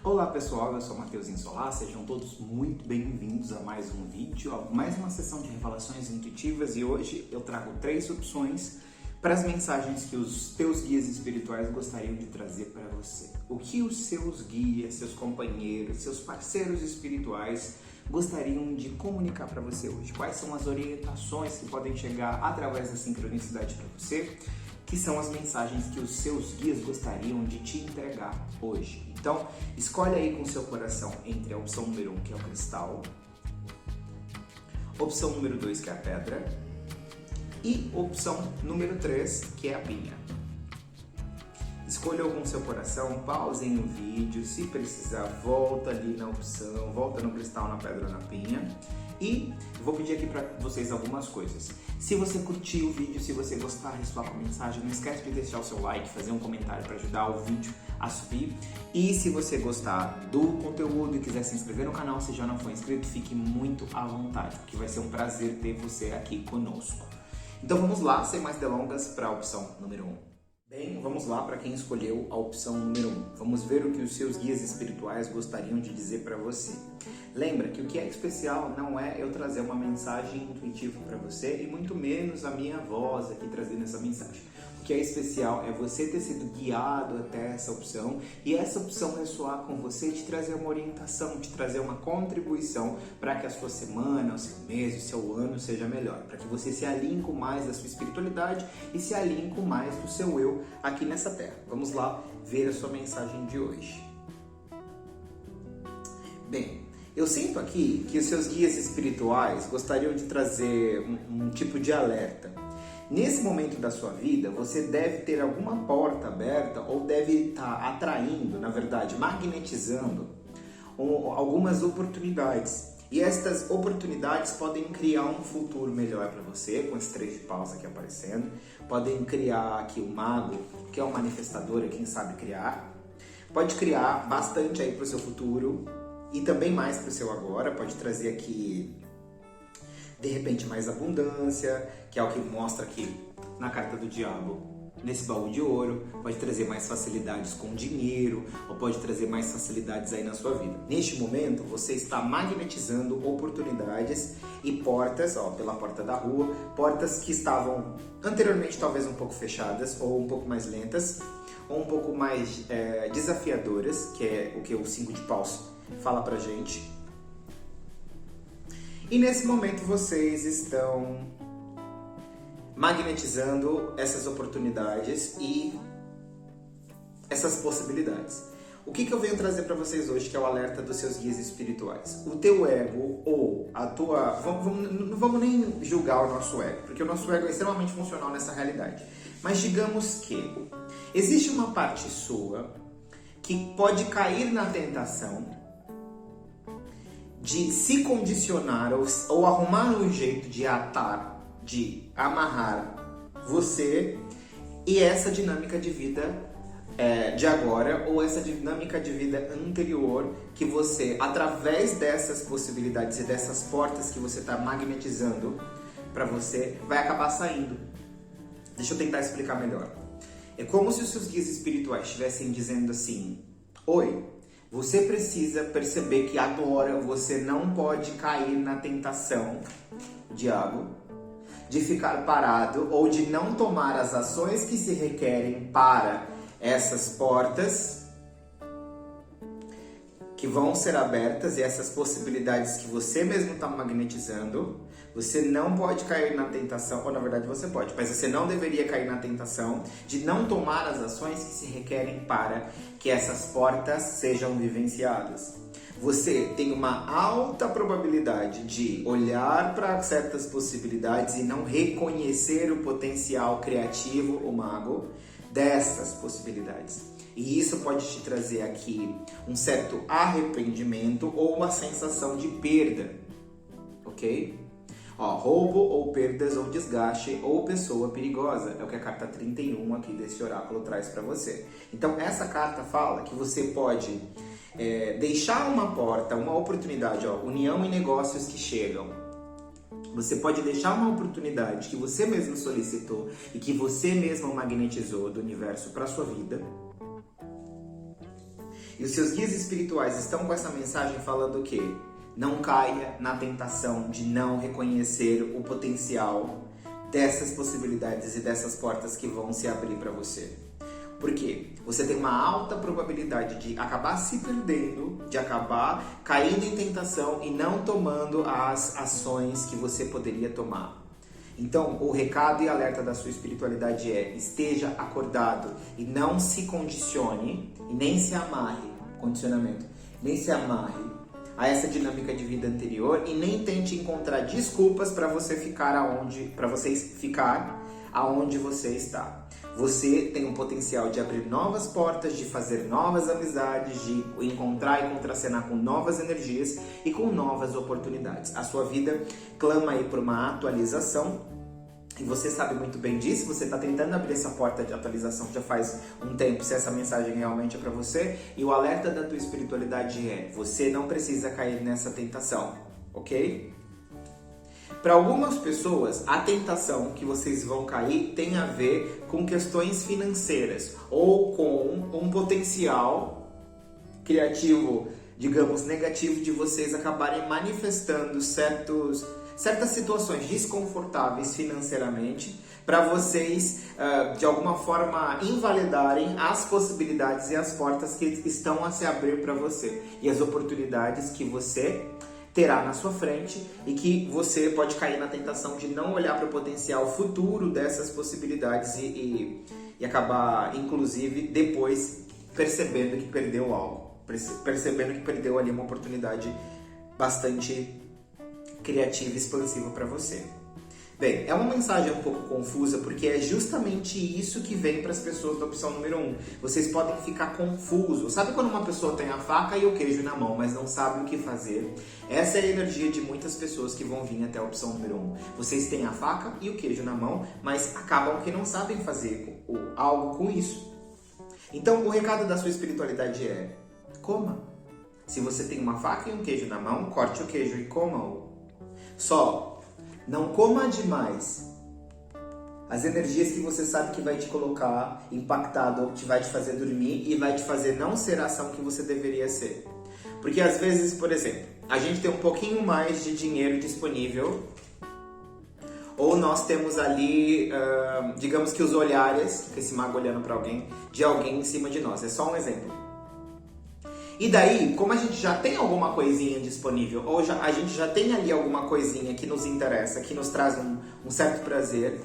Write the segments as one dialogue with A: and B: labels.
A: Olá pessoal, eu sou Matheus Insolar, sejam todos muito bem-vindos a mais um vídeo, a mais uma sessão de revelações intuitivas e hoje eu trago 3 opções para as mensagens que os teus guias espirituais gostariam de trazer para você. O que os seus guias, seus companheiros, seus parceiros espirituais gostariam de comunicar para você hoje? Quais são as orientações que podem chegar através da sincronicidade para você? Que são as mensagens que os seus guias gostariam de te entregar hoje. Então, escolhe aí com o seu coração entre a opção número 1, que é o cristal, opção número 2, que é a pedra, e opção número 3, que é a pinha. Escolha com o seu coração, pausem o vídeo, se precisar, volta ali na opção, volta no cristal, na pedra, na pinha. E vou pedir aqui para vocês algumas coisas. Se você curtiu o vídeo, se você gostar, ressoar com a mensagem, não esquece de deixar o seu like, fazer um comentário para ajudar o vídeo a subir. E se você gostar do conteúdo e quiser se inscrever no canal, se já não for inscrito, fique muito à vontade, porque vai ser um prazer ter você aqui conosco. Então vamos lá, sem mais delongas, para a opção número 1. Bem, vamos lá para quem escolheu a opção número 1. Vamos ver o que os seus guias espirituais gostariam de dizer para você. Lembra que o que é especial não é eu trazer uma mensagem intuitiva para você e muito menos a minha voz aqui trazendo essa mensagem. O que é especial é você ter sido guiado até essa opção e essa opção ressoar com você e te trazer uma orientação, te trazer uma contribuição para que a sua semana, o seu mês, o seu ano seja melhor, para que você se alinhe com mais da sua espiritualidade e se alinhe com mais do seu eu aqui nessa terra. Vamos lá ver a sua mensagem de hoje. Bem, eu sinto aqui que os seus guias espirituais gostariam de trazer um tipo de alerta. Nesse momento da sua vida, você deve ter alguma porta aberta ou deve estar atraindo, na verdade, magnetizando algumas oportunidades. E estas oportunidades podem criar um futuro melhor para você, com esse 3 de paus aqui aparecendo. Podem criar aqui o mago, que é um manifestador, quem sabe criar. Pode criar bastante aí para o seu futuro e também mais para o seu agora. Pode trazer aqui, de repente, mais abundância, que é o que mostra aqui na carta do diabo, nesse baú de ouro. Pode trazer mais facilidades com dinheiro, ou pode trazer mais facilidades aí na sua vida. Neste momento, você está magnetizando oportunidades e portas, ó, pela porta da rua, portas que estavam anteriormente talvez um pouco fechadas, ou um pouco mais lentas, ou um pouco mais desafiadoras, que é o que o 5 de paus fala pra gente. E nesse momento vocês estão magnetizando essas oportunidades e essas possibilidades. O que eu venho trazer para vocês hoje, que é o alerta dos seus guias espirituais? O teu ego ou a tua... Não vamos nem julgar o nosso ego, porque o nosso ego é extremamente funcional nessa realidade. Mas digamos que existe uma parte sua que pode cair na tentação de se condicionar ou arrumar um jeito de atar, de amarrar você e essa dinâmica de vida de agora ou essa dinâmica de vida anterior que você, através dessas possibilidades e dessas portas que você está magnetizando para você, vai acabar saindo. Deixa eu tentar explicar melhor. É como se os seus guias espirituais estivessem dizendo assim: oi, você precisa perceber que agora você não pode cair na tentação, diabo, de ficar parado ou de não tomar as ações que se requerem para essas portas que vão ser abertas e essas possibilidades que você mesmo está magnetizando. Você não pode cair na tentação, ou na verdade você pode, mas você não deveria cair na tentação de não tomar as ações que se requerem para que essas portas sejam vivenciadas. Você tem uma alta probabilidade de olhar para certas possibilidades e não reconhecer o potencial criativo, o mago, dessas possibilidades. E isso pode te trazer aqui um certo arrependimento ou uma sensação de perda, ok? Ó, roubo ou perdas ou desgaste ou pessoa perigosa, é o que a carta 31 aqui desse oráculo traz para você. Então essa carta fala que você pode deixar uma porta, uma oportunidade, ó, união e negócios que chegam. Você pode deixar uma oportunidade que você mesmo solicitou e que você mesmo magnetizou do universo para sua vida. E os seus guias espirituais estão com essa mensagem falando o quê? Não caia na tentação de não reconhecer o potencial dessas possibilidades e dessas portas que vão se abrir para você. Por quê? Você tem uma alta probabilidade de acabar se perdendo, de acabar caindo em tentação e não tomando as ações que você poderia tomar. Então, o recado e alerta da sua espiritualidade é: esteja acordado e não se condicione e nem se amarre, condicionamento, nem se amarre a essa dinâmica de vida anterior e nem tente encontrar desculpas para você ficar aonde você está. Você tem o potencial de abrir novas portas, de fazer novas amizades, de encontrar e contracenar com novas energias e com novas oportunidades. A sua vida clama aí por uma atualização e você sabe muito bem disso. Você está tentando abrir essa porta de atualização já faz um tempo, se essa mensagem realmente é para você. E o alerta da tua espiritualidade é: você não precisa cair nessa tentação, ok? Para algumas pessoas, a tentação que vocês vão cair tem a ver com questões financeiras ou com um potencial criativo, digamos, negativo de vocês acabarem manifestando certas situações desconfortáveis financeiramente para vocês, de alguma forma, invalidarem as possibilidades e as portas que estão a se abrir para você e as oportunidades que você terá na sua frente e que você pode cair na tentação de não olhar para o potencial futuro dessas possibilidades e acabar, inclusive, depois percebendo que perdeu algo, percebendo que perdeu ali uma oportunidade bastante criativa e expansiva para você. Bem, é uma mensagem um pouco confusa porque é justamente isso que vem para as pessoas da opção número 1. Vocês podem ficar confusos. Sabe quando uma pessoa tem a faca e o queijo na mão, mas não sabe o que fazer? Essa é a energia de muitas pessoas que vão vir até a opção número 1. Vocês têm a faca e o queijo na mão, mas acabam que não sabem fazer algo com isso. Então, o recado da sua espiritualidade é: coma. Se você tem uma faca e um queijo na mão, corte o queijo e coma-o. Só não coma demais as energias que você sabe que vai te colocar impactado, ou que vai te fazer dormir e vai te fazer não ser a ação que você deveria ser. Porque às vezes, por exemplo, a gente tem um pouquinho mais de dinheiro disponível, ou nós temos ali, digamos que os olhares, esse mago olhando para alguém, de alguém em cima de nós. É só um exemplo. E daí, como a gente já tem alguma coisinha disponível, ou a gente já tem ali alguma coisinha que nos interessa, que nos traz um certo prazer,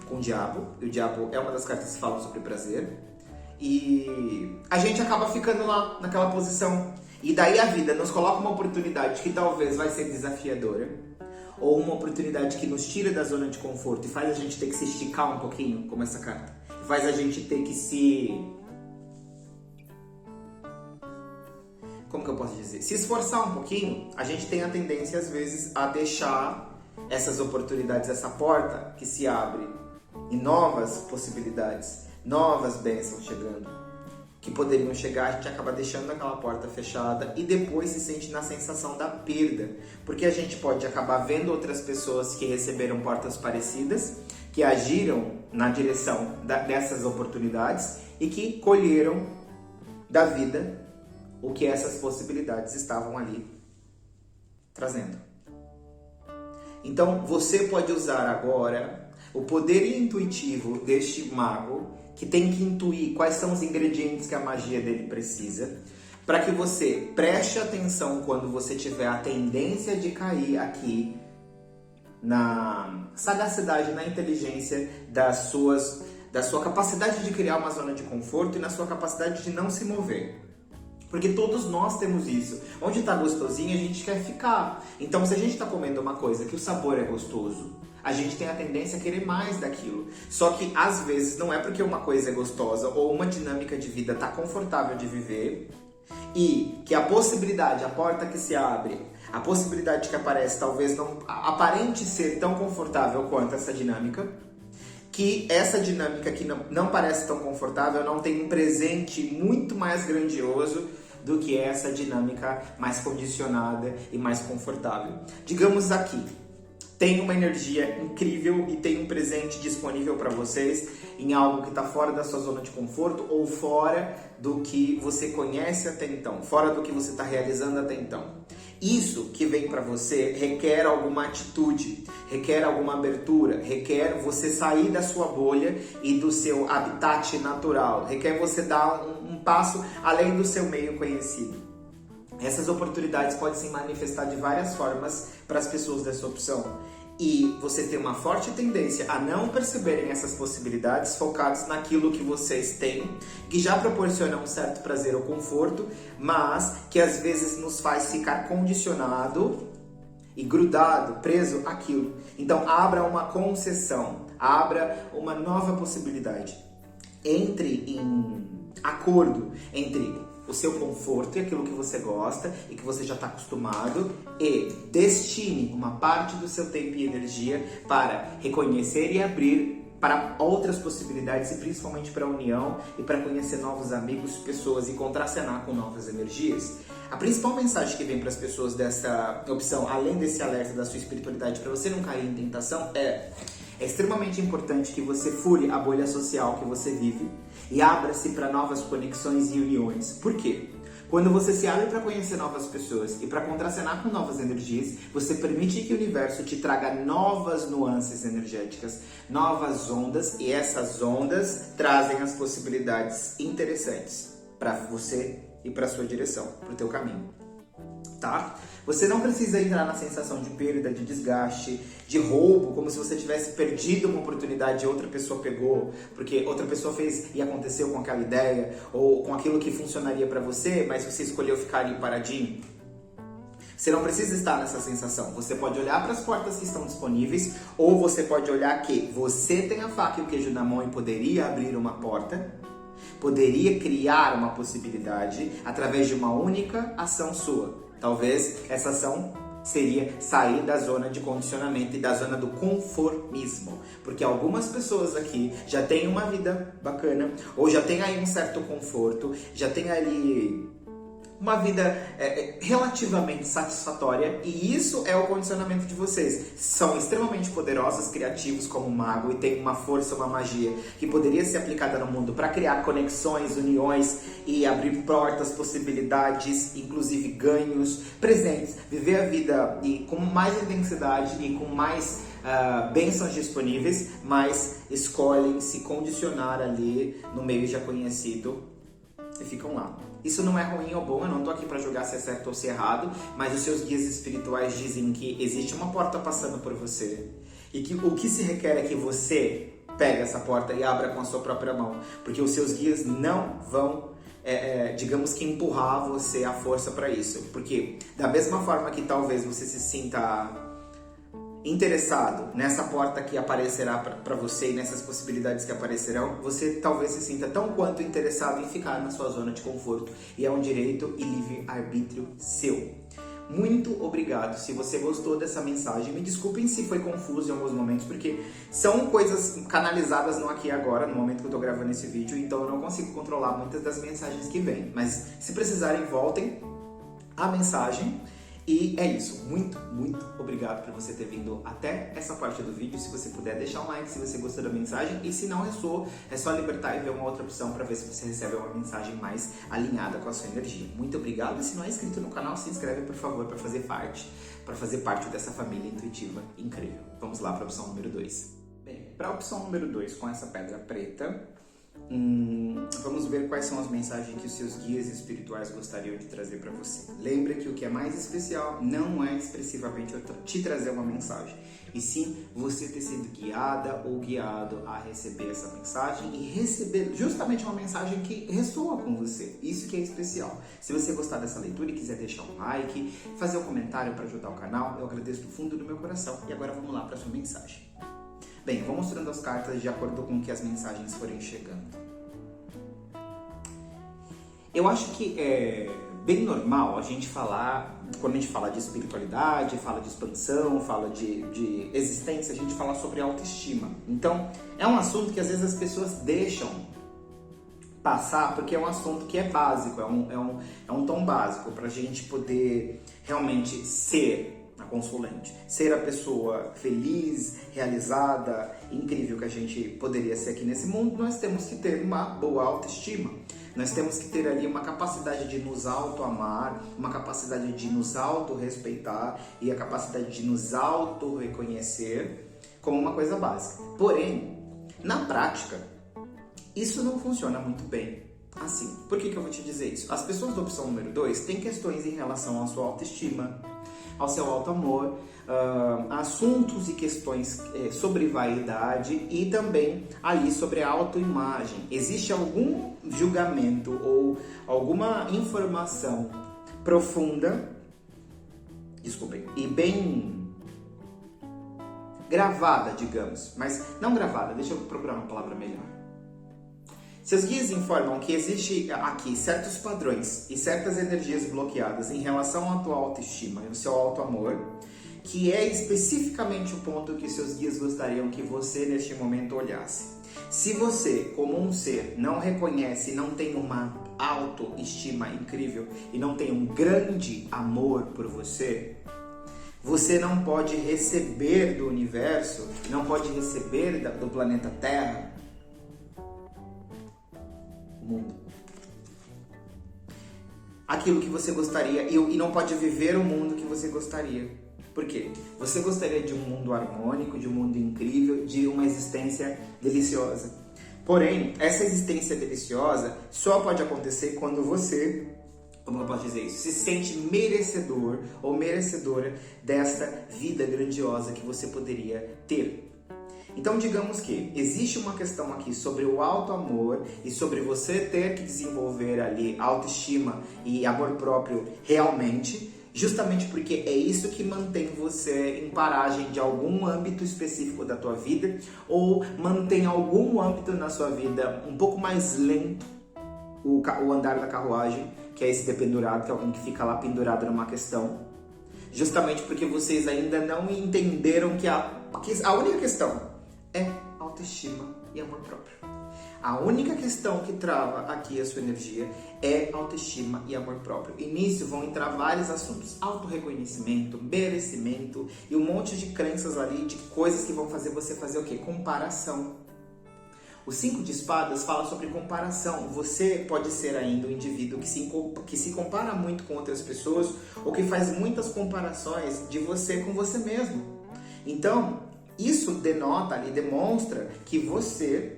A: com o diabo, e o diabo é uma das cartas que falam sobre prazer, e a gente acaba ficando lá naquela posição. E daí a vida nos coloca uma oportunidade que talvez vai ser desafiadora, ou uma oportunidade que nos tira da zona de conforto e faz a gente ter que se esticar um pouquinho, como essa carta. Faz a gente ter que como que eu posso dizer? Se esforçar um pouquinho. A gente tem a tendência, às vezes, a deixar essas oportunidades, essa porta que se abre e novas possibilidades, novas bênçãos chegando, que poderiam chegar, a gente acaba deixando aquela porta fechada e depois se sente na sensação da perda. Porque a gente pode acabar vendo outras pessoas que receberam portas parecidas, que agiram na direção dessas oportunidades e que colheram da vida o que essas possibilidades estavam ali trazendo. Então, você pode usar agora o poder intuitivo deste mago, que tem que intuir quais são os ingredientes que a magia dele precisa, para que você preste atenção quando você tiver a tendência de cair aqui na sagacidade, na inteligência da sua capacidade de criar uma zona de conforto e na sua capacidade de não se mover. Porque todos nós temos isso. Onde está gostosinho, a gente quer ficar. Então, se a gente está comendo uma coisa que o sabor é gostoso, a gente tem a tendência a querer mais daquilo. Só que, às vezes, não é porque uma coisa é gostosa ou uma dinâmica de vida está confortável de viver e que a possibilidade, a porta que se abre, a possibilidade que aparece talvez não aparente ser tão confortável quanto essa dinâmica, que essa dinâmica que não parece tão confortável não tem um presente muito mais grandioso do que essa dinâmica mais condicionada e mais confortável. Digamos aqui, tem uma energia incrível e tem um presente disponível para vocês em algo que está fora da sua zona de conforto ou fora do que você conhece até então, fora do que você está realizando até então. Isso que vem para você requer alguma atitude, requer alguma abertura, requer você sair da sua bolha e do seu habitat natural, requer você dar um passo além do seu meio conhecido. Essas oportunidades podem se manifestar de várias formas para as pessoas dessa opção. E você tem uma forte tendência a não perceberem essas possibilidades focados naquilo que vocês têm, que já proporciona um certo prazer ou conforto, mas que às vezes nos faz ficar condicionado e grudado, preso àquilo. Então abra uma concessão, abra uma nova possibilidade. Entre em acordo entre o seu conforto e aquilo que você gosta e que você já está acostumado, e destine uma parte do seu tempo e energia para reconhecer e abrir para outras possibilidades e principalmente para a união e para conhecer novos amigos, pessoas e contracenar com novas energias. A principal mensagem que vem para as pessoas dessa opção, além desse alerta da sua espiritualidade para você não cair em tentação, é extremamente importante que você fure a bolha social que você vive e abra-se para novas conexões e uniões. Por quê? Quando você se abre para conhecer novas pessoas e para contracenar com novas energias, você permite que o universo te traga novas nuances energéticas, novas ondas, e essas ondas trazem as possibilidades interessantes para você e para sua direção, para o teu caminho. Tá? Você não precisa entrar na sensação de perda, de desgaste, de roubo, como se você tivesse perdido uma oportunidade e outra pessoa pegou, porque outra pessoa fez e aconteceu com aquela ideia, ou com aquilo que funcionaria para você, mas você escolheu ficar ali paradinho. Você não precisa estar nessa sensação. Você pode olhar para as portas que estão disponíveis, ou você pode olhar que você tem a faca e o queijo na mão e poderia abrir uma porta, poderia criar uma possibilidade através de uma única ação sua. Talvez essa ação seria sair da zona de condicionamento e da zona do conformismo. Porque algumas pessoas aqui já têm uma vida bacana, ou já têm aí um certo conforto, já têm ali uma vida relativamente satisfatória, e isso é o condicionamento de vocês. São extremamente poderosos, criativos como um mago, e tem uma força, uma magia que poderia ser aplicada no mundo para criar conexões, uniões e abrir portas, possibilidades, inclusive ganhos, presentes, viver a vida e com mais intensidade e com mais bênçãos disponíveis, mas escolhem se condicionar ali no meio já conhecido e ficam lá. Isso não é ruim ou bom, eu não tô aqui para julgar se é certo ou se é errado, mas os seus guias espirituais dizem que existe uma porta passando por você e que o que se requer é que você pegue essa porta e abra com a sua própria mão, porque os seus guias não vão, digamos que empurrar você à força para isso, porque da mesma forma que talvez você se sinta interessado nessa porta que aparecerá para você e nessas possibilidades que aparecerão, você talvez se sinta tão quanto interessado em ficar na sua zona de conforto, e é um direito e livre-arbítrio seu. Muito obrigado. Se você gostou dessa mensagem, me desculpem se foi confuso em alguns momentos, porque são coisas canalizadas no aqui e agora, no momento que eu tô gravando esse vídeo, então eu não consigo controlar muitas das mensagens que vêm, mas se precisarem, voltem a mensagem. E é isso, muito obrigado por você ter vindo até essa parte do vídeo. Se você puder deixar um like se você gostou da mensagem, e se não ressoou, é só libertar e ver uma outra opção para ver se você recebe uma mensagem mais alinhada com a sua energia. Muito obrigado, e se não é inscrito no canal, se inscreve por favor para fazer parte dessa família intuitiva incrível. Vamos lá para a opção número 2. Bem, para a opção número 2, com essa pedra preta, vamos ver quais são as mensagens que os seus guias espirituais gostariam de trazer para você. Lembre que o que é mais especial não é expressivamente eu te trazer uma mensagem, e sim você ter sido guiada ou guiado a receber essa mensagem e receber justamente uma mensagem que ressoa com você. Isso que é especial. Se você gostar dessa leitura e quiser deixar um like, fazer um comentário para ajudar o canal, eu agradeço do fundo do meu coração. E agora vamos lá para a sua mensagem. Bem, eu vou mostrando as cartas de acordo com que as mensagens forem chegando. Eu acho que é bem normal a gente falar, quando a gente fala de espiritualidade, fala de expansão, fala de existência, a gente fala sobre autoestima. Então, é um assunto que às vezes as pessoas deixam passar, porque é um assunto que é básico, é um tom básico para a gente poder realmente ser a consulente, ser a pessoa feliz, realizada, incrível que a gente poderia ser aqui nesse mundo, nós temos que ter uma boa autoestima. Nós temos que ter ali uma capacidade de nos auto-amar, uma capacidade de nos auto-respeitar e a capacidade de nos auto-reconhecer como uma coisa básica. Porém, na prática, isso não funciona muito bem assim. Por que eu vou te dizer isso? As pessoas da opção número 2 têm questões em relação à sua autoestima, ao seu auto-amor, assuntos e questões sobre vaidade e também ali sobre a autoimagem. Existe algum julgamento ou alguma informação profunda, e bem gravada, digamos, mas não gravada, deixa eu procurar uma palavra melhor. Seus guias informam que existe aqui certos padrões e certas energias bloqueadas em relação à tua autoestima e ao seu auto-amor, que é especificamente o ponto que seus guias gostariam que você neste momento olhasse. Se você, como um ser, não reconhece, não tem uma autoestima incrível e não tem um grande amor por você, você não pode receber do universo, não pode receber do planeta Terra mundo aquilo que você gostaria e não pode viver o mundo que você gostaria. Por quê? Você gostaria de um mundo harmônico, de um mundo incrível, de uma existência deliciosa. Porém, essa existência deliciosa só pode acontecer quando você, como eu posso dizer isso, se sente merecedor ou merecedora desta vida grandiosa que você poderia ter. Então, digamos que existe uma questão aqui sobre o auto-amor e sobre você ter que desenvolver ali autoestima e amor próprio realmente, justamente porque é isso que mantém você em paragem de algum âmbito específico da tua vida ou mantém algum âmbito na sua vida um pouco mais lento, o andar da carruagem, que é esse dependurado, que é alguém que fica lá pendurado numa questão, justamente porque vocês ainda não entenderam que a única questão é autoestima e amor próprio. A única questão que trava aqui a sua energia é autoestima e amor próprio. E nisso vão entrar vários assuntos. Autorreconhecimento, merecimento e um monte de crenças ali, de coisas que vão fazer você fazer o quê? Comparação. O 5 de espadas fala sobre comparação. Você pode ser ainda um indivíduo que se compara muito com outras pessoas ou que faz muitas comparações de você com você mesmo. Então, isso denota ali, demonstra que você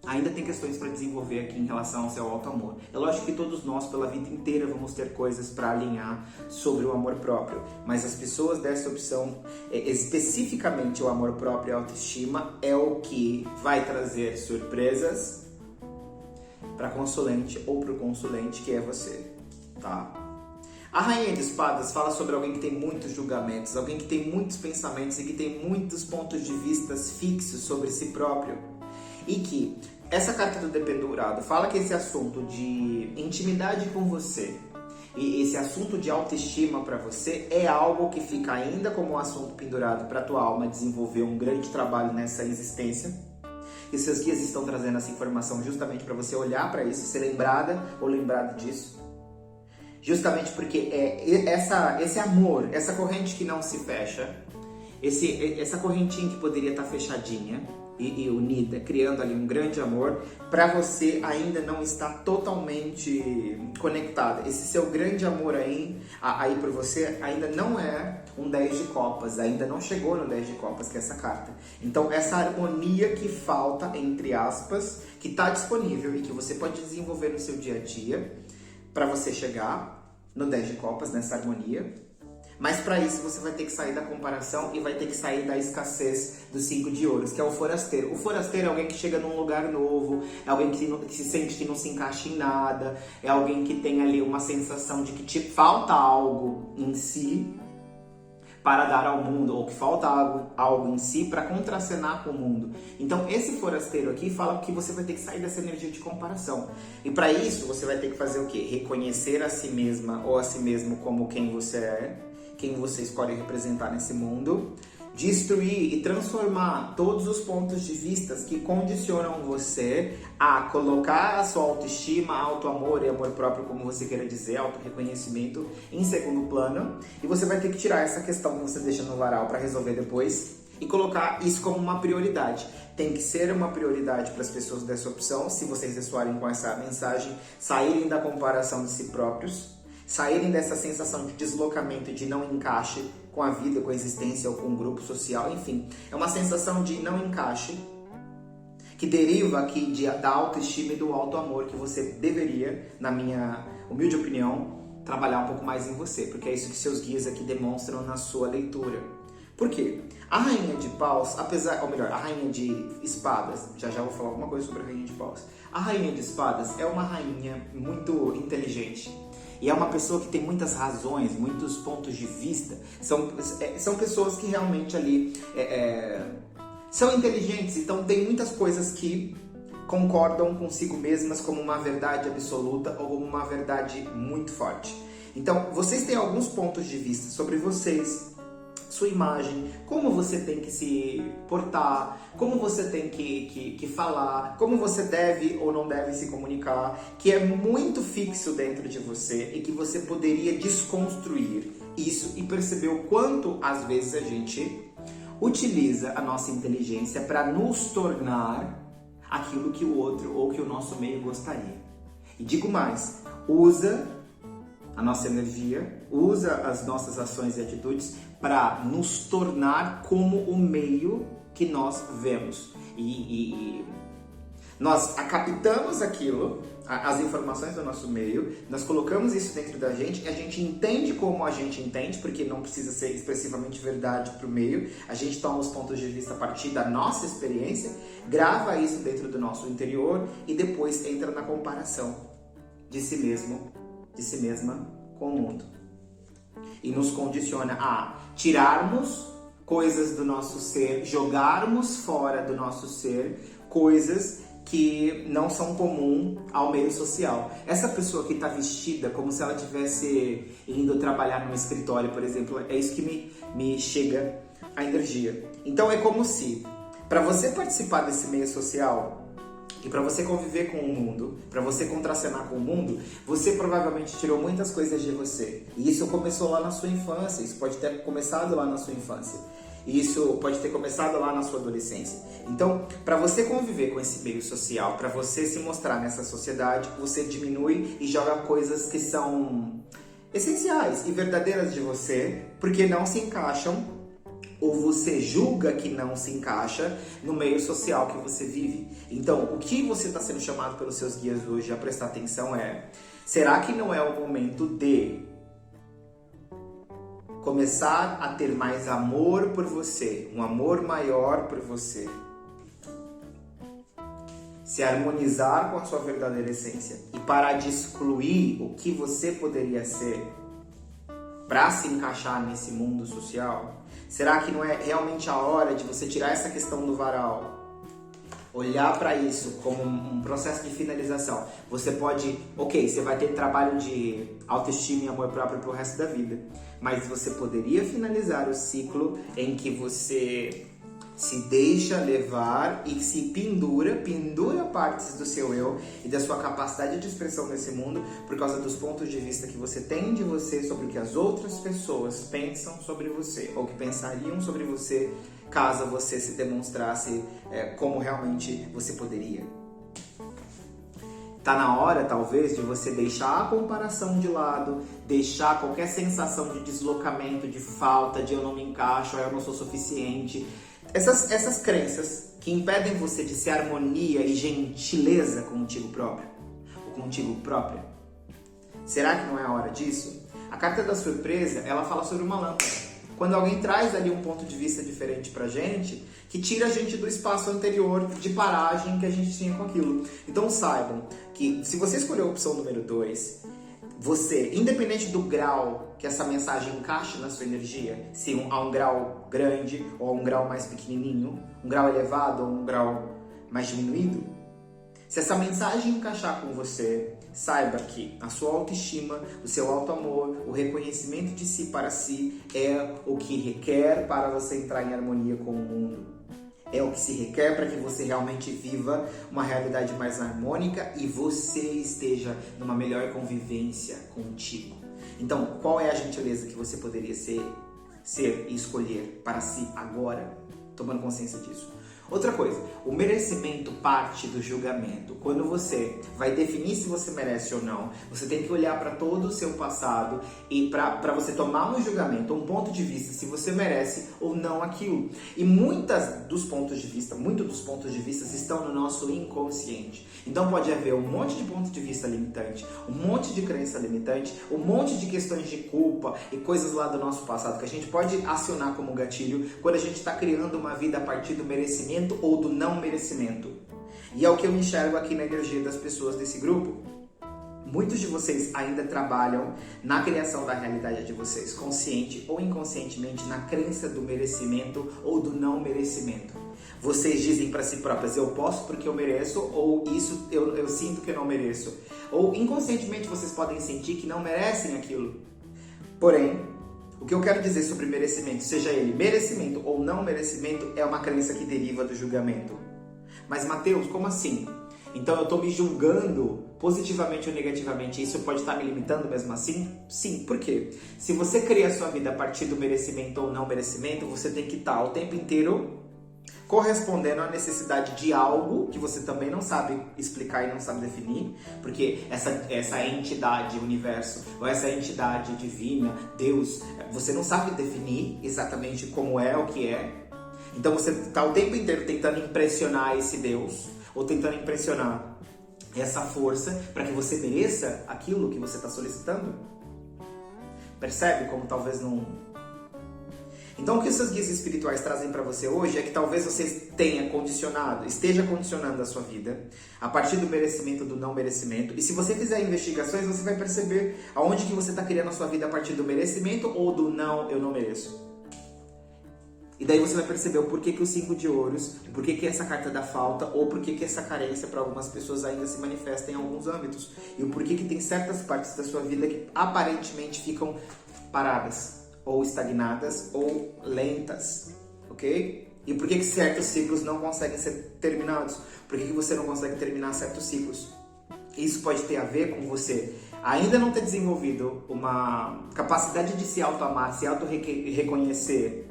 A: ainda tem questões para desenvolver aqui em relação ao seu auto-amor. É lógico que todos nós, pela vida inteira, vamos ter coisas para alinhar sobre o amor próprio. Mas as pessoas dessa opção, especificamente o amor próprio e a autoestima, é o que vai trazer surpresas para a consulente ou para o consulente, que é você, tá? A Rainha de Espadas fala sobre alguém que tem muitos julgamentos, alguém que tem muitos pensamentos e que tem muitos pontos de vista fixos sobre si próprio. E que essa carta do dependurado fala que esse assunto de intimidade com você e esse assunto de autoestima para você é algo que fica ainda como um assunto pendurado para a tua alma desenvolver um grande trabalho nessa existência. E seus guias estão trazendo essa informação justamente para você olhar para isso, ser lembrada ou lembrado disso. Justamente porque esse amor, essa corrente que não se fecha, essa correntinha que poderia estar fechadinha e unida, criando ali um grande amor, para você ainda não está totalmente conectada. Esse seu grande amor aí por você ainda não é um 10 de copas, ainda não chegou no 10 de copas, que é essa carta. Então, essa harmonia que falta, entre aspas, que está disponível e que você pode desenvolver no seu dia a dia, para você chegar no 10 de copas, nessa harmonia. Mas para isso você vai ter que sair da comparação e vai ter que sair da escassez dos 5 de ouros, que é o forasteiro. O forasteiro é alguém que chega num lugar novo, é alguém que se sente que não se encaixa em nada, é alguém que tem ali uma sensação de que te falta algo em si para dar ao mundo, ou que falta algo em si para contracenar com o mundo. Então esse forasteiro aqui fala que você vai ter que sair dessa energia de comparação. E para isso você vai ter que fazer o quê? Reconhecer a si mesma ou a si mesmo como quem você é, quem você escolhe representar nesse mundo, destruir e transformar todos os pontos de vista que condicionam você a colocar a sua autoestima, autoamor e amor próprio, como você queira dizer, autorreconhecimento, em segundo plano. E você vai ter que tirar essa questão que você deixa no varal para resolver depois e colocar isso como uma prioridade. Tem que ser uma prioridade para as pessoas dessa opção, se vocês ressoarem com essa mensagem, saírem da comparação de si próprios, saírem dessa sensação de deslocamento e de não encaixe com a vida, com a existência ou com o grupo social, enfim. É uma sensação de não encaixe que deriva aqui da autoestima e do autoamor que você deveria, na minha humilde opinião, trabalhar um pouco mais em você, porque é isso que seus guias aqui demonstram na sua leitura. Por quê? A rainha de paus, a rainha de espadas, já vou falar alguma coisa sobre a rainha de paus. A rainha de espadas é uma rainha muito inteligente. E é uma pessoa que tem muitas razões, muitos pontos de vista. São pessoas que realmente ali são inteligentes, então tem muitas coisas que concordam consigo mesmas como uma verdade absoluta ou como uma verdade muito forte. Então, vocês têm alguns pontos de vista sobre vocês, sua imagem, como você tem que se portar, como você tem que falar, como você deve ou não deve se comunicar, que é muito fixo dentro de você e que você poderia desconstruir isso e perceber o quanto, às vezes, a gente utiliza a nossa inteligência para nos tornar aquilo que o outro ou que o nosso meio gostaria. E digo mais, usa a nossa energia, usa as nossas ações e atitudes para nos tornar como o meio que nós vemos. E nós captamos aquilo, as informações do nosso meio, nós colocamos isso dentro da gente, a gente entende como a gente entende, porque não precisa ser expressivamente verdade para o meio, a gente toma os pontos de vista a partir da nossa experiência, grava isso dentro do nosso interior e depois entra na comparação de si mesmo, de si mesma com o mundo. E nos condiciona a tirarmos coisas do nosso ser, jogarmos fora do nosso ser coisas que não são comum ao meio social. Essa pessoa que está vestida como se ela estivesse indo trabalhar num escritório, por exemplo, é isso que me chega a energia. Então é como se, para você participar desse meio social e para você conviver com o mundo, para você contracenar com o mundo, você provavelmente tirou muitas coisas de você. E isso começou lá na sua infância, isso pode ter começado lá na sua infância. Isso pode ter começado lá na sua adolescência. Então, para você conviver com esse meio social, para você se mostrar nessa sociedade, você diminui e joga coisas que são essenciais e verdadeiras de você, porque não se encaixam ou você julga que não se encaixa no meio social que você vive. Então, o que você está sendo chamado pelos seus guias hoje a prestar atenção é: será que não é o momento de começar a ter mais amor por você, um amor maior por você, se harmonizar com a sua verdadeira essência e parar de excluir o que você poderia ser para se encaixar nesse mundo social? Será que não é realmente a hora de você tirar essa questão do varal, olhar para isso como um processo de finalização? Você pode, você vai ter trabalho de autoestima e amor próprio pro resto da vida, mas você poderia finalizar o ciclo em que você se deixa levar e se pendura partes do seu eu e da sua capacidade de expressão nesse mundo por causa dos pontos de vista que você tem de você sobre o que as outras pessoas pensam sobre você ou que pensariam sobre você caso você se demonstrasse como realmente você poderia. Tá na hora, talvez, de você deixar a comparação de lado, deixar qualquer sensação de deslocamento, de falta, de eu não me encaixo, eu não sou suficiente. Essas crenças que impedem você de ser harmonia e gentileza contigo próprio, ou contigo própria. Será que não é a hora disso? A carta da surpresa, ela fala sobre uma lâmpada. Quando alguém traz ali um ponto de vista diferente pra gente, que tira a gente do espaço anterior de paragem que a gente tinha com aquilo. Então saibam que se você escolher a opção número 2, você, independente do grau que essa mensagem encaixe na sua energia, se há um grau grande ou um grau mais pequenininho, um grau elevado ou um grau mais diminuído, Se essa mensagem encaixar com você, saiba que a sua autoestima, o seu auto-amor, o reconhecimento de si para si é o que requer para você entrar em harmonia com o mundo. É o que se requer para que você realmente viva uma realidade mais harmônica e você esteja numa melhor convivência contigo. Então, qual é a gentileza que você poderia ser e escolher para si agora, tomando consciência disso? Outra coisa, o merecimento parte do julgamento. Quando você vai definir se você merece ou não, você tem que olhar para todo o seu passado e para você tomar um julgamento, um ponto de vista, se você merece ou não aquilo. E muitos dos pontos de vista estão no nosso inconsciente. Então pode haver um monte de pontos de vista limitante, um monte de crença limitante, um monte de questões de culpa e coisas lá do nosso passado que a gente pode acionar como gatilho quando a gente está criando uma vida a partir do merecimento ou do não merecimento. E é o que eu enxergo aqui na energia das pessoas desse grupo. Muitos de vocês ainda trabalham na criação da realidade de vocês, consciente ou inconscientemente, na crença do merecimento ou do não merecimento. Vocês dizem para si próprias, eu posso porque eu mereço, ou isso eu sinto que eu não mereço. Ou inconscientemente vocês podem sentir que não merecem aquilo. Porém, o que eu quero dizer sobre merecimento, seja ele merecimento ou não merecimento, é uma crença que deriva do julgamento. Mas Mateus, como assim? Então eu estou me julgando positivamente ou negativamente, isso pode estar me limitando mesmo assim? Sim, por quê? Se você cria a sua vida a partir do merecimento ou não merecimento, você tem que estar o tempo inteiro correspondendo à necessidade de algo que você também não sabe explicar e não sabe definir, porque essa entidade, universo, ou essa entidade divina, Deus, você não sabe definir exatamente como é, o que é. Então você está o tempo inteiro tentando impressionar esse Deus, ou tentando impressionar essa força para que você mereça aquilo que você está solicitando. Percebe como talvez não... Então o que os seus guias espirituais trazem para você hoje é que talvez você esteja condicionando a sua vida a partir do merecimento, do não merecimento. E se você fizer investigações, você vai perceber aonde que você está criando a sua vida a partir do merecimento ou do não, eu não mereço. E daí você vai perceber o porquê que o 5 de ouros, o porquê que essa carta da falta, ou porquê que essa carência para algumas pessoas ainda se manifesta em alguns âmbitos. E o porquê que tem certas partes da sua vida que aparentemente ficam paradas, ou estagnadas, ou lentas, ok? E por que certos ciclos não conseguem ser terminados? Por que você não consegue terminar certos ciclos? Isso pode ter a ver com você ainda não ter desenvolvido uma capacidade de se auto-amar, se auto-reconhecer,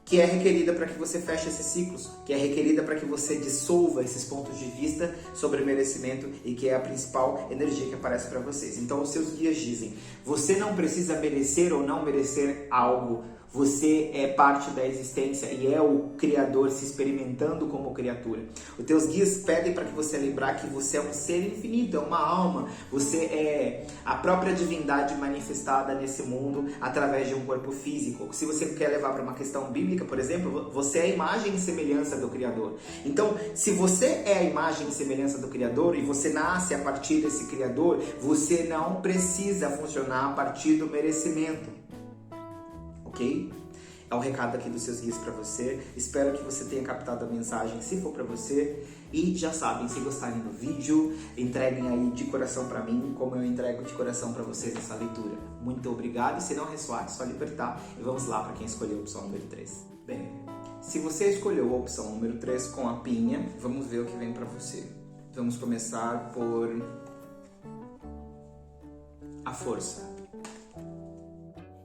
A: que é requerida para que você feche esses ciclos, que é requerida para que você dissolva esses pontos de vista sobre merecimento e que é a principal energia que aparece para vocês. Então os seus guias dizem, você não precisa merecer ou não merecer algo, você é parte da existência e é o Criador se experimentando como criatura. Os teus guias pedem para que você lembrar que você é um ser infinito, é uma alma. Você é a própria divindade manifestada nesse mundo através de um corpo físico. Se você quer levar para uma questão bíblica, por exemplo, você é a imagem e semelhança do Criador. Então, se você é a imagem e semelhança do Criador e você nasce a partir desse Criador, você não precisa funcionar a partir do merecimento. Ok? É o recado aqui dos seus guias para você. Espero que você tenha captado a mensagem, se for para você. E já sabem, se gostarem do vídeo, entreguem aí de coração para mim, como eu entrego de coração para vocês essa leitura. Muito obrigado. E se não ressoar, é só libertar. E vamos lá para quem escolheu a opção número 3. Bem, se você escolheu a opção número 3 com a pinha, vamos ver o que vem para você. Vamos começar por a força.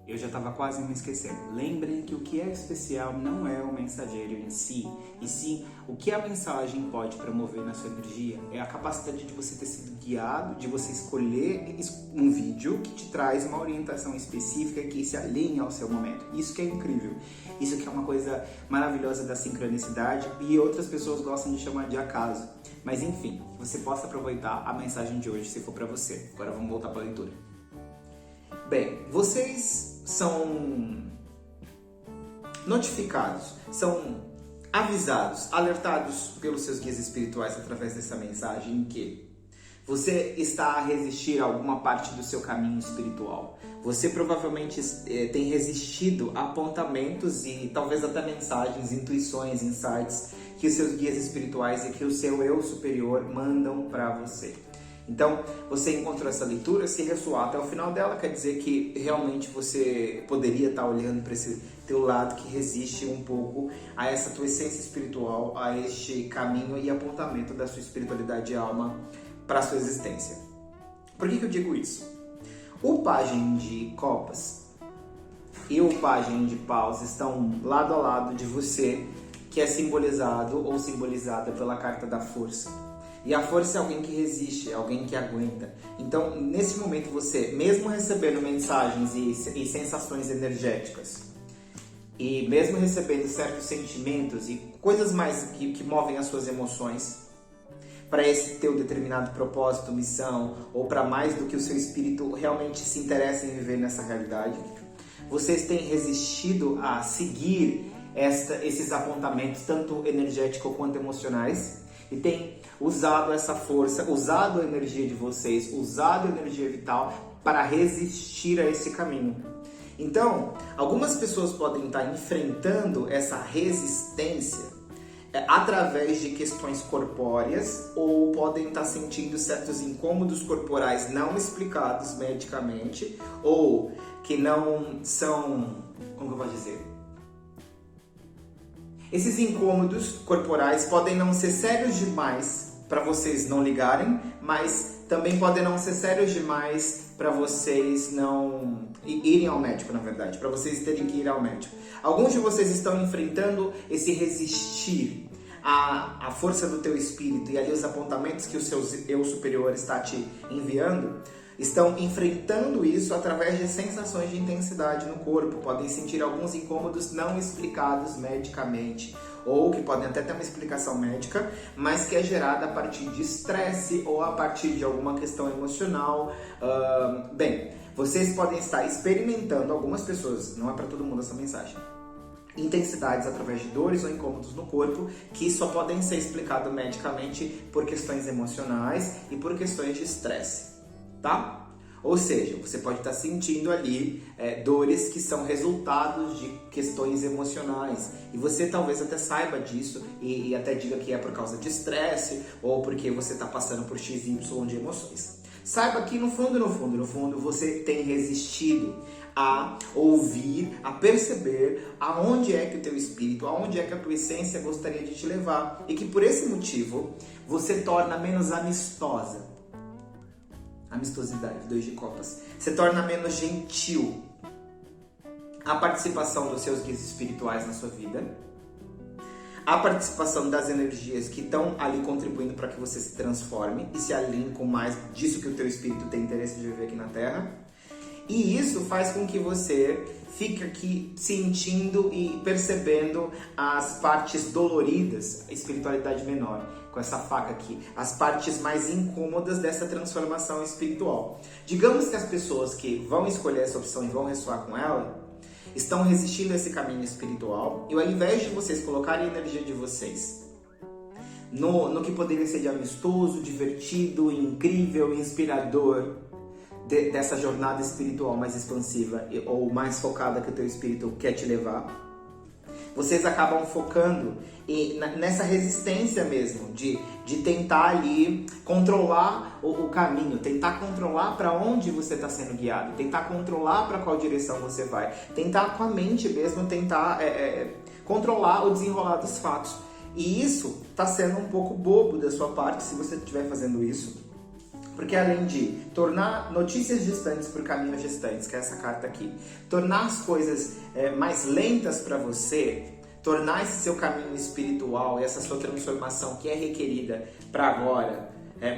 A: Eu já estava quase me esquecendo. Lembrem que o que é especial não é o mensageiro em si, e sim o que a mensagem pode promover na sua energia. É a capacidade de você ter sido guiado, de você escolher um vídeo que te traz uma orientação específica que se alinha ao seu momento. Isso que é incrível. Isso que é uma coisa maravilhosa da sincronicidade e outras pessoas gostam de chamar de acaso. Mas enfim, que você possa aproveitar a mensagem de hoje se for para você. Agora vamos voltar para a leitura. Bem, vocês são notificados, são avisados, alertados pelos seus guias espirituais através dessa mensagem que você está a resistir a alguma parte do seu caminho espiritual. Você provavelmente tem resistido a apontamentos e talvez até mensagens, intuições, insights que os seus guias espirituais e que o seu eu superior mandam para você. Então, você encontrou essa leitura, se ressoar até o final dela, quer dizer que realmente você poderia estar olhando para esse teu lado que resiste um pouco a essa tua essência espiritual, a este caminho e apontamento da sua espiritualidade e alma para a sua existência. Por que eu digo isso? O pajem de copas e o pajem de paus estão lado a lado de você, que é simbolizado ou simbolizada pela carta da força. E a força é alguém que resiste, é alguém que aguenta. Então, nesse momento, você, mesmo recebendo mensagens e sensações energéticas, e mesmo recebendo certos sentimentos e coisas mais que movem as suas emoções, para esse teu determinado propósito, missão, ou para mais do que o seu espírito realmente se interessa em viver nessa realidade, vocês têm resistido a seguir esses apontamentos, tanto energéticos quanto emocionais, e têm usado essa força, usado a energia de vocês, usado a energia vital para resistir a esse caminho. Então, algumas pessoas podem estar enfrentando essa resistência através de questões corpóreas, ou podem estar sentindo certos incômodos corporais não explicados medicamente, ou que não são, como eu vou dizer? Esses incômodos corporais podem não ser sérios demais para vocês não ligarem, mas também podem não ser sérios demais para vocês não irem ao médico, na verdade, para vocês terem que ir ao médico. Alguns de vocês estão enfrentando esse resistir à força do teu espírito e ali os apontamentos que o seu eu superior está te enviando, estão enfrentando isso através de sensações de intensidade no corpo. Podem sentir alguns incômodos não explicados medicamente, ou que podem até ter uma explicação médica, mas que é gerada a partir de estresse ou a partir de alguma questão emocional. Bem, vocês podem estar experimentando, algumas pessoas, não é para todo mundo essa mensagem, intensidades através de dores ou incômodos no corpo que só podem ser explicados medicamente por questões emocionais e por questões de estresse, tá? Ou seja, você pode estar sentindo ali dores que são resultados de questões emocionais. E você talvez até saiba disso e até diga que é por causa de estresse ou porque você está passando por XY de emoções. Saiba que no fundo, você tem resistido a ouvir, a perceber aonde é que o teu espírito, aonde é que a tua essência gostaria de te levar. E que por esse motivo, você torna menos amistosa. Amistosidade, 2 de copas. Você torna menos gentil a participação dos seus guias espirituais na sua vida, a participação das energias que estão ali contribuindo para que você se transforme e se alinhe com mais disso que o teu espírito tem interesse de viver aqui na Terra. E isso faz com que você fique aqui sentindo e percebendo as partes doloridas, a espiritualidade menor, com essa faca aqui, as partes mais incômodas dessa transformação espiritual. Digamos que as pessoas que vão escolher essa opção e vão ressoar com ela, estão resistindo a esse caminho espiritual, e ao invés de vocês colocarem a energia de vocês no que poderia ser de amistoso, divertido, incrível, inspirador, dessa jornada espiritual mais expansiva ou mais focada que o teu espírito quer te levar, vocês acabam focando nessa resistência mesmo, de tentar ali controlar o caminho, tentar controlar para onde você está sendo guiado, tentar controlar para qual direção você vai, tentar com a mente mesmo, tentar controlar o desenrolar dos fatos. E isso está sendo um pouco bobo da sua parte se você estiver fazendo isso. Porque além de tornar notícias distantes por caminhos distantes, que é essa carta aqui, tornar as coisas mais lentas para você, tornar esse seu caminho espiritual e essa sua transformação que é requerida para agora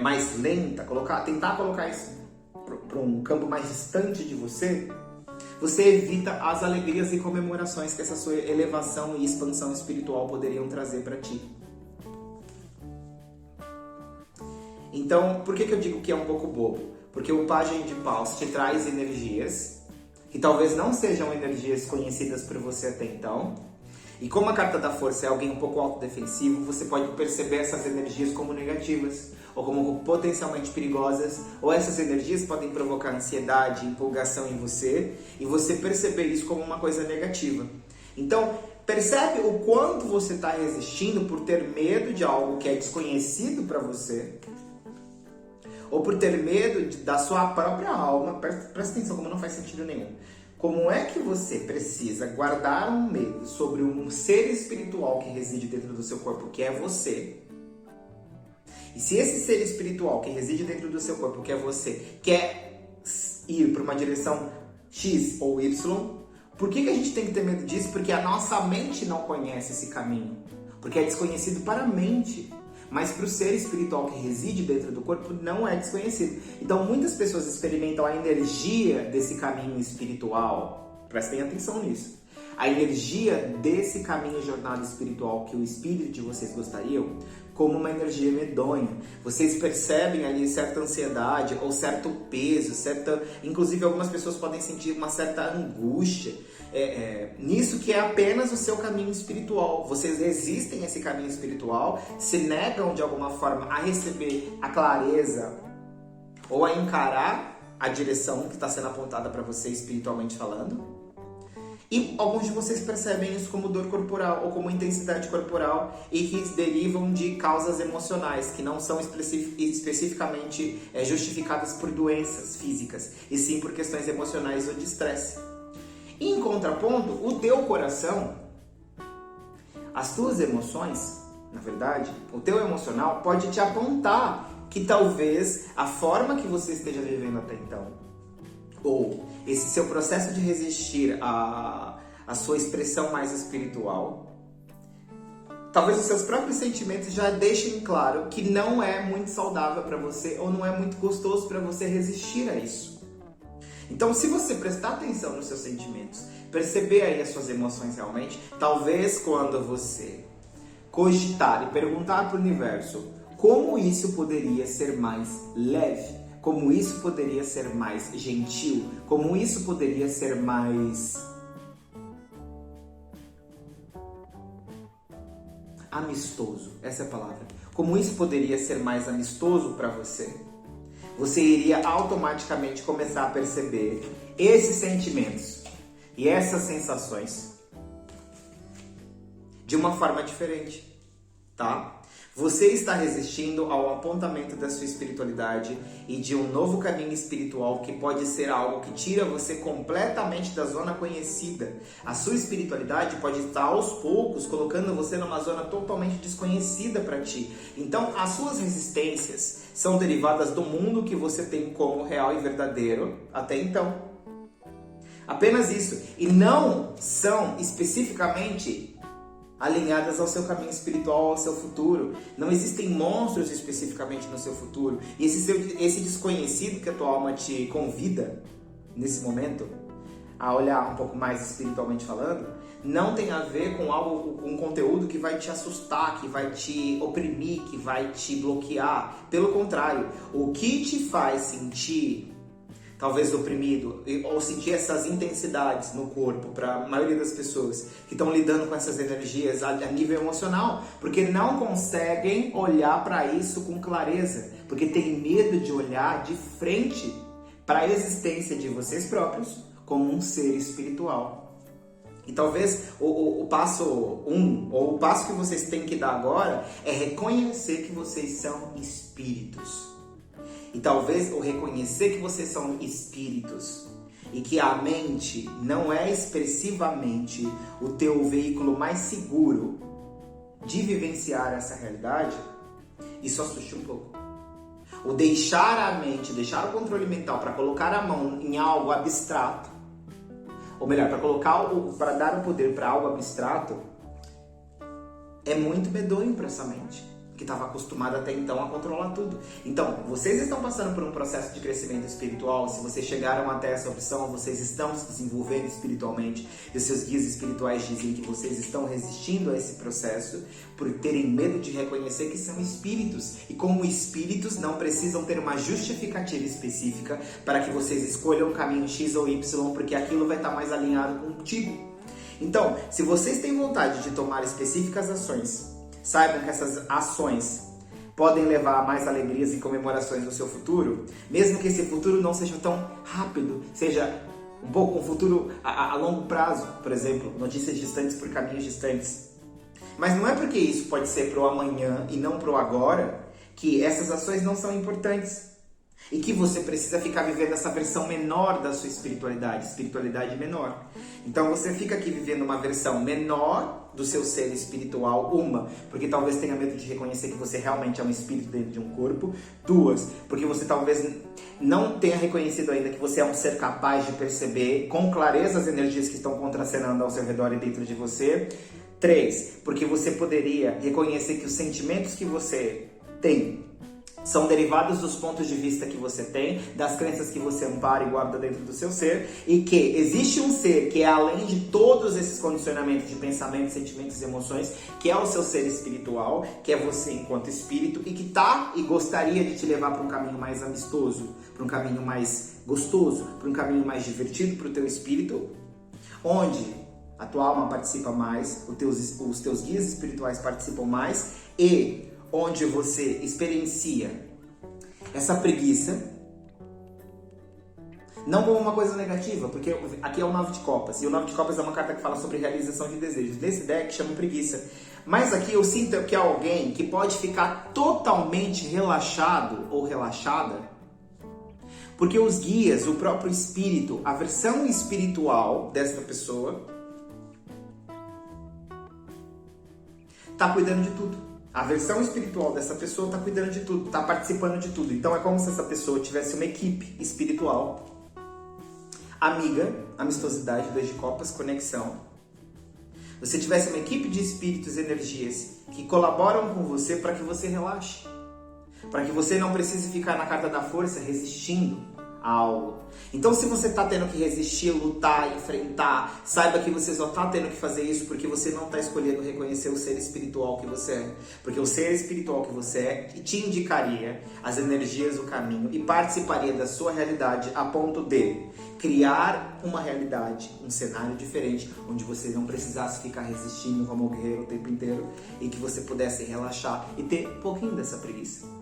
A: mais lenta, tentar colocar isso para um campo mais distante de você, você evita as alegrias e comemorações que essa sua elevação e expansão espiritual poderiam trazer para ti. Então, por que eu digo que é um pouco bobo? Porque o pajem de paus te traz energias que talvez não sejam energias conhecidas por você até então. E como a carta da força é alguém um pouco autodefensivo, você pode perceber essas energias como negativas ou como potencialmente perigosas, ou essas energias podem provocar ansiedade, empolgação em você e você perceber isso como uma coisa negativa. Então, percebe o quanto você está resistindo por ter medo de algo que é desconhecido para você? Ou por ter medo da sua própria alma? Presta atenção como não faz sentido nenhum. Como é que você precisa guardar um medo sobre um ser espiritual que reside dentro do seu corpo, que é você? E se esse ser espiritual que reside dentro do seu corpo, que é você, quer ir para uma direção X ou Y, por que a gente tem que ter medo disso? Porque a nossa mente não conhece esse caminho. Porque é desconhecido para a mente. Mas para o ser espiritual que reside dentro do corpo não é desconhecido. Então muitas pessoas experimentam a energia desse caminho espiritual. Prestem atenção nisso. A energia desse caminho jornada espiritual que o espírito de vocês gostariam como uma energia medonha. Vocês percebem ali certa ansiedade ou certo peso, inclusive algumas pessoas podem sentir uma certa angústia. Nisso que é apenas o seu caminho espiritual. Vocês resistem a esse caminho espiritual, se negam de alguma forma a receber a clareza ou a encarar a direção que está sendo apontada para você espiritualmente falando. E alguns de vocês percebem isso como dor corporal ou como intensidade corporal e que derivam de causas emocionais que não são especificamente justificadas por doenças físicas, e sim por questões emocionais ou de estresse. E em contraponto, o teu coração, as tuas emoções, na verdade, o teu emocional pode te apontar que talvez a forma que você esteja vivendo até então, ou esse seu processo de resistir à sua expressão mais espiritual, talvez os seus próprios sentimentos já deixem claro que não é muito saudável para você ou não é muito gostoso para você resistir a isso. Então, se você prestar atenção nos seus sentimentos, perceber aí as suas emoções realmente, talvez quando você cogitar e perguntar para o universo como isso poderia ser mais leve, como isso poderia ser mais gentil, como isso poderia ser mais amistoso, essa é a palavra. Como isso poderia ser mais amistoso para você? Você iria automaticamente começar a perceber esses sentimentos e essas sensações de uma forma diferente, tá? Você está resistindo ao apontamento da sua espiritualidade e de um novo caminho espiritual que pode ser algo que tira você completamente da zona conhecida. A sua espiritualidade pode estar aos poucos colocando você numa zona totalmente desconhecida para ti. Então, as suas resistências são derivadas do mundo que você tem como real e verdadeiro até então. Apenas isso. E não são especificamente alinhadas ao seu caminho espiritual, ao seu futuro. Não existem monstros especificamente no seu futuro. E esse desconhecido que a tua alma te convida, nesse momento, a olhar um pouco mais espiritualmente falando, não tem a ver com um conteúdo que vai te assustar, que vai te oprimir, que vai te bloquear. Pelo contrário, o que te faz sentir talvez oprimido, ou sentir essas intensidades no corpo, para a maioria das pessoas que estão lidando com essas energias a nível emocional, porque não conseguem olhar para isso com clareza, porque tem medo de olhar de frente para a existência de vocês próprios como um ser espiritual. E talvez o passo 1, ou o passo que vocês têm que dar agora, é reconhecer que vocês são espíritos. E talvez o reconhecer que vocês são espíritos e que a mente não é expressivamente o teu veículo mais seguro de vivenciar essa realidade, isso assusta um pouco. O deixar a mente, deixar o controle mental para colocar a mão em algo abstrato, ou melhor, para dar o poder para algo abstrato, é muito medonho para essa mente, que estava acostumada até então a controlar tudo. Então, vocês estão passando por um processo de crescimento espiritual. Se vocês chegaram até essa opção, vocês estão se desenvolvendo espiritualmente, e os seus guias espirituais dizem que vocês estão resistindo a esse processo por terem medo de reconhecer que são espíritos, e como espíritos não precisam ter uma justificativa específica para que vocês escolham o caminho X ou Y, porque aquilo vai estar mais alinhado contigo. Então, se vocês têm vontade de tomar específicas ações, saibam que essas ações podem levar a mais alegrias e comemorações no seu futuro, mesmo que esse futuro não seja tão rápido, seja um futuro a longo prazo, por exemplo, notícias distantes por caminhos distantes. Mas não é porque isso pode ser pro amanhã e não pro agora que essas ações não são importantes. E que você precisa ficar vivendo essa versão menor da sua espiritualidade menor. Então você fica aqui vivendo uma versão menor do seu ser espiritual, porque talvez tenha medo de reconhecer que você realmente é um espírito dentro de um corpo. 2, porque você talvez não tenha reconhecido ainda que você é um ser capaz de perceber com clareza as energias que estão contracenando ao seu redor e dentro de você. 3, porque você poderia reconhecer que os sentimentos que você tem são derivados dos pontos de vista que você tem, das crenças que você ampara e guarda dentro do seu ser, e que existe um ser que é além de todos esses condicionamentos de pensamentos, sentimentos e emoções, que é o seu ser espiritual, que é você enquanto espírito, e que gostaria de te levar para um caminho mais amistoso, para um caminho mais gostoso, para um caminho mais divertido para o teu espírito, onde a tua alma participa mais, os teus guias espirituais participam mais, e onde você experiencia essa preguiça, não como uma coisa negativa, porque aqui é o 9 de copas, e o 9 de copas é uma carta que fala sobre realização de desejos. Desse deck chama preguiça. Mas aqui eu sinto que é alguém que pode ficar totalmente relaxado ou relaxada, porque os guias, o próprio espírito, a versão espiritual dessa pessoa, tá cuidando de tudo. A versão espiritual dessa pessoa está cuidando de tudo, está participando de tudo. Então é como se essa pessoa tivesse uma equipe espiritual. Amiga, amistosidade, 2 de copas, conexão. Você tivesse uma equipe de espíritos e energias que colaboram com você para que você relaxe. Para que você não precise ficar na carta da força resistindo a algo. Então, se você está tendo que resistir, lutar, enfrentar, saiba que você só está tendo que fazer isso porque você não está escolhendo reconhecer o ser espiritual que você é. Porque o ser espiritual que você é te indicaria as energias do caminho e participaria da sua realidade a ponto de criar uma realidade, um cenário diferente, onde você não precisasse ficar resistindo como um guerreiro o tempo inteiro e que você pudesse relaxar e ter um pouquinho dessa preguiça.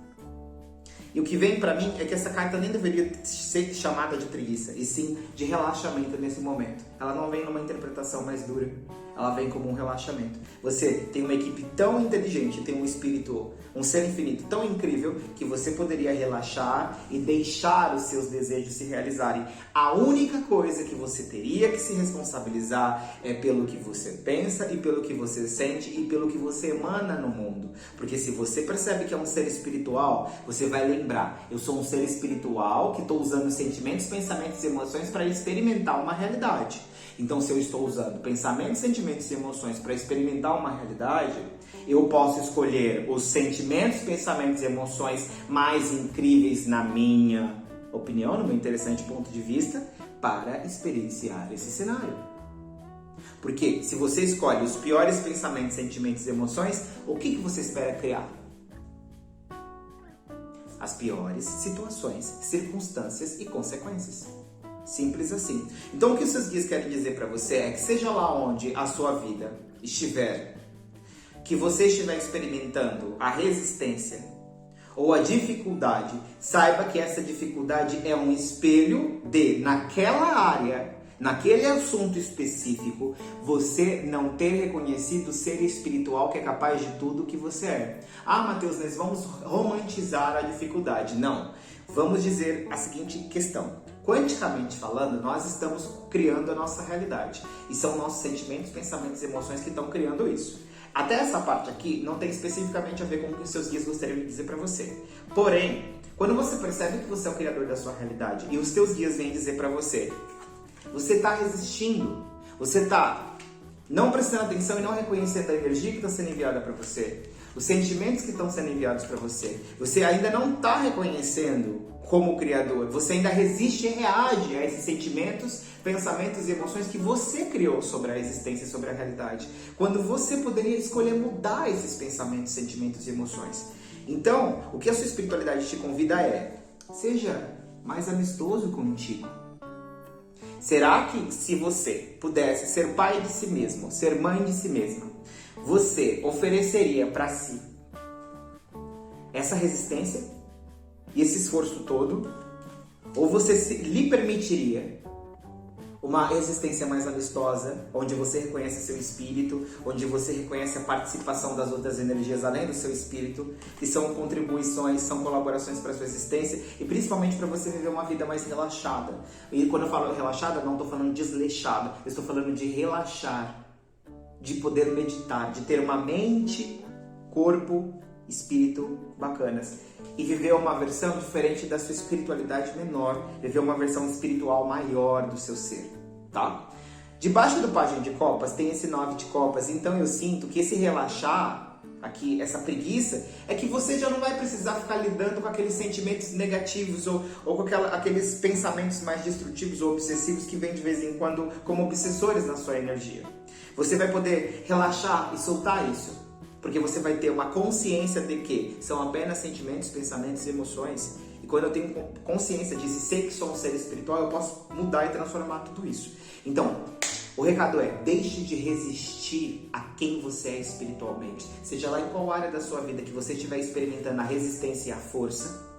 A: E o que vem pra mim é que essa carta nem deveria ser chamada de preguiça, e sim de relaxamento nesse momento. Ela não vem numa interpretação mais dura, ela vem como um relaxamento. Você tem uma equipe tão inteligente, tem um espírito, um ser infinito tão incrível, que você poderia relaxar e deixar os seus desejos se realizarem. A única coisa que você teria que se responsabilizar é pelo que você pensa e pelo que você sente e pelo que você emana no mundo. Porque se você percebe que é um ser espiritual, você vai lembrar, eu sou um ser espiritual que estou usando sentimentos, pensamentos e emoções para experimentar uma realidade. Então, se eu estou usando pensamentos, sentimentos e emoções para experimentar uma realidade, eu posso escolher os sentimentos, pensamentos e emoções mais incríveis na minha opinião, no meu interessante ponto de vista, para experienciar esse cenário. Porque se você escolhe os piores pensamentos, sentimentos e emoções, o que você espera criar? As piores situações, circunstâncias e consequências. Simples assim. Então o que os seus guias querem dizer para você é que seja lá onde a sua vida estiver, que você estiver experimentando a resistência ou a dificuldade, saiba que essa dificuldade é um espelho de, naquela área, naquele assunto específico, você não ter reconhecido o ser espiritual que é capaz de tudo que você é. Ah, Matheus, nós vamos romantizar a dificuldade. Não. Vamos dizer a seguinte questão. Quanticamente falando, nós estamos criando a nossa realidade. E são nossos sentimentos, pensamentos e emoções que estão criando isso. Até essa parte aqui não tem especificamente a ver com o que os seus guias gostariam de dizer para você. Porém, quando você percebe que você é o criador da sua realidade e os teus guias vêm dizer para você, você está resistindo, você está não prestando atenção e não reconhecendo a energia que está sendo enviada para você, os sentimentos que estão sendo enviados para você, você ainda não está reconhecendo como criador, você ainda resiste e reage a esses sentimentos, pensamentos e emoções que você criou sobre a existência e sobre a realidade, quando você poderia escolher mudar esses pensamentos, sentimentos e emoções. Então, o que a sua espiritualidade te convida é, seja mais amistoso contigo. Será que se você pudesse ser pai de si mesmo, ser mãe de si mesma, você ofereceria para si essa resistência e esse esforço todo? Ou você lhe permitiria uma existência mais amistosa, onde você reconhece seu espírito, onde você reconhece a participação das outras energias além do seu espírito, que são contribuições, são colaborações para a sua existência e principalmente para você viver uma vida mais relaxada. E quando eu falo relaxada, não estou falando desleixada, eu estou falando de relaxar, de poder meditar, de ter uma mente, corpo, espírito bacanas e viver uma versão diferente da sua espiritualidade menor, viver uma versão espiritual maior do seu ser, tá? Debaixo do pajem de copas tem esse 9 de copas, então eu sinto que esse relaxar aqui, essa preguiça, é que você já não vai precisar ficar lidando com aqueles sentimentos negativos ou com aqueles pensamentos mais destrutivos ou obsessivos que vêm de vez em quando como obsessores na sua energia. Você vai poder relaxar e soltar isso. Porque você vai ter uma consciência de que são apenas sentimentos, pensamentos e emoções. E quando eu tenho consciência disso e sei que sou um ser espiritual, eu posso mudar e transformar tudo isso. Então, o recado é, deixe de resistir a quem você é espiritualmente. Seja lá em qual área da sua vida que você estiver experimentando a resistência e a força,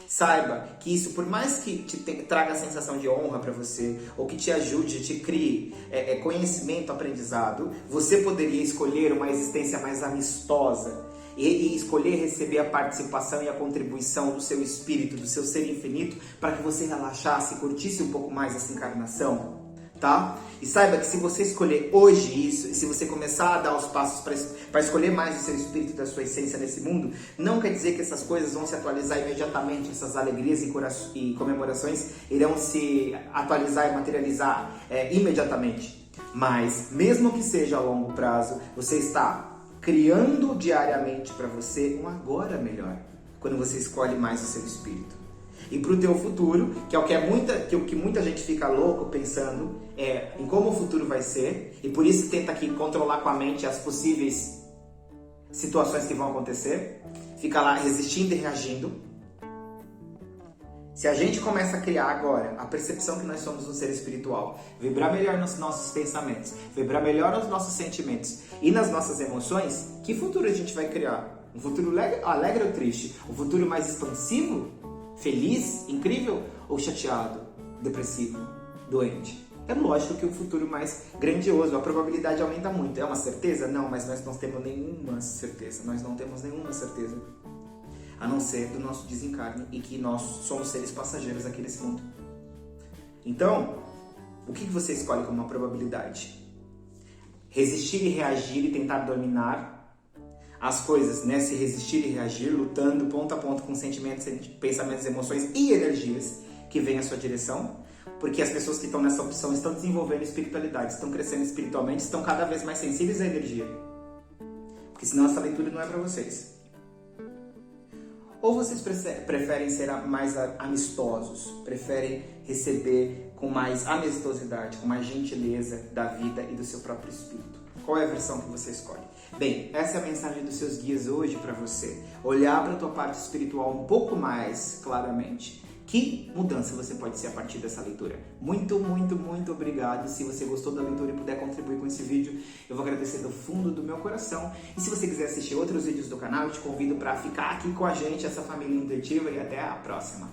A: saiba que isso, por mais que te traga a sensação de honra para você, ou que te ajude, te crie conhecimento, aprendizado, você poderia escolher uma existência mais amistosa e escolher receber a participação e a contribuição do seu espírito, do seu ser infinito, para que você relaxasse e curtisse um pouco mais essa encarnação. Tá? E saiba que se você escolher hoje isso, e se você começar a dar os passos para escolher mais o seu espírito da sua essência nesse mundo, não quer dizer que essas coisas vão se atualizar imediatamente, essas alegrias e comemorações irão se atualizar e materializar imediatamente. Mas, mesmo que seja a longo prazo, você está criando diariamente para você um agora melhor, quando você escolhe mais o seu espírito. E para o teu futuro, que é o que muita gente fica louco pensando em como o futuro vai ser, e por isso tenta aqui controlar com a mente as possíveis situações que vão acontecer, fica lá resistindo e reagindo. Se a gente começa a criar agora a percepção que nós somos um ser espiritual, vibrar melhor nos nossos pensamentos, vibrar melhor nos nossos sentimentos e nas nossas emoções, que futuro a gente vai criar? Um futuro alegre ou triste? Um futuro mais expansivo? Feliz, incrível ou chateado, depressivo, doente? É lógico que o futuro mais grandioso, a probabilidade aumenta muito. É uma certeza? Não, mas nós não temos nenhuma certeza. Nós não temos nenhuma certeza. A não ser do nosso desencarne e que nós somos seres passageiros aqui nesse mundo. Então, o que você escolhe como uma probabilidade? Resistir e reagir e tentar dominar as coisas, né? Se resistir e reagir, lutando ponto a ponto com sentimentos, pensamentos, emoções e energias que vêm à sua direção, porque as pessoas que estão nessa opção estão desenvolvendo espiritualidade, estão crescendo espiritualmente, estão cada vez mais sensíveis à energia, porque senão essa leitura não é para vocês. Ou vocês preferem ser mais amistosos, preferem receber com mais amistosidade, com mais gentileza da vida e do seu próprio espírito? Qual é a versão que você escolhe? Bem, essa é a mensagem dos seus guias hoje para você. Olhar para a tua parte espiritual um pouco mais claramente. Que mudança você pode ser a partir dessa leitura? Muito, muito, muito obrigado. Se você gostou da leitura e puder contribuir com esse vídeo, eu vou agradecer do fundo do meu coração. E se você quiser assistir outros vídeos do canal, eu te convido para ficar aqui com a gente, essa família intuitiva, e até a próxima.